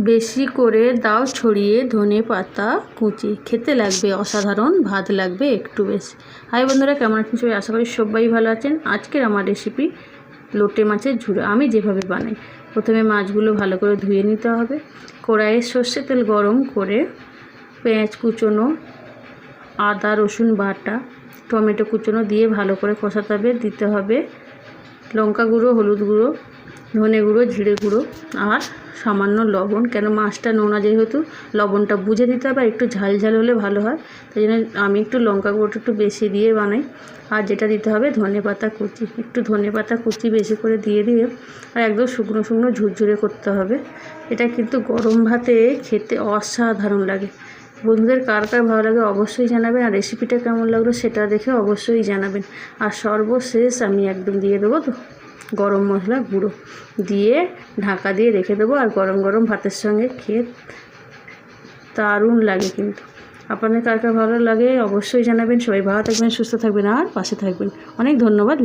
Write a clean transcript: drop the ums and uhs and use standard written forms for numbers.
বেশি করে দাও ছড়িয়ে ধনে পাতা কুচি, খেতে লাগবে অসাধারণ, ভাত লাগবে একটু বেশি। হাই বন্ধুরা, কেমন আছেন সবাই? আশা করি সবাই ভালো আছেন। আজকের আমার রেসিপি লোটে মাছের ঝুড়ো। আমি যেভাবে বানাই, প্রথমে মাছগুলো ভালো করে ধুয়ে নিতে হবে। কড়াইয়ে সর্ষের তেল গরম করে পেঁয়াজ কুচোনো, আদা রসুন বাটা, টমেটো কুচোনো দিয়ে ভালো করে কষাতে হবে। দিতে হবে লঙ্কা গুঁড়ো, হলুদ গুঁড়ো, ধনে গুঁড়ো, জিরে গুঁড়ো আর সামান্য লবণ। কেন মাছটা নোনা যেহেতু লবণটা বুঝে দিতে হবে, আর একটু ঝাল ঝাল হলে ভালো হয়। তাই জন্য আমি একটু লঙ্কা গুঁড়োটা একটু বেশি দিয়ে বানাই। আর যেটা দিতে হবে ধনে পাতা কুচি, একটু ধনে পাতা কুচি বেশি করে দিয়ে আর একদম শুকনো শুকনো ঝুরঝুরে করতে হবে। এটা কিন্তু গরম ভাতে খেতে অসাধারণ লাগে। বন্ধুদের কার কার ভালো লাগে অবশ্যই জানাবেন, আর রেসিপিটা কেমন লাগলো সেটা দেখে অবশ্যই জানাবেন। আর সর্বশেষ আমি একদম দিয়ে দেবো তো গরম মশলা গুঁড়ো দিয়ে ঢাকা দিয়ে রেখে দেবো। আর গরম গরম ভাতের সঙ্গে খেয়ে দারুণ লাগে। কিন্তু আপনাদের কার কার ভালো লাগে অবশ্যই জানাবেন। সবাই ভালো থাকবেন, সুস্থ থাকবেন আর পাশে থাকবেন। অনেক ধন্যবাদ।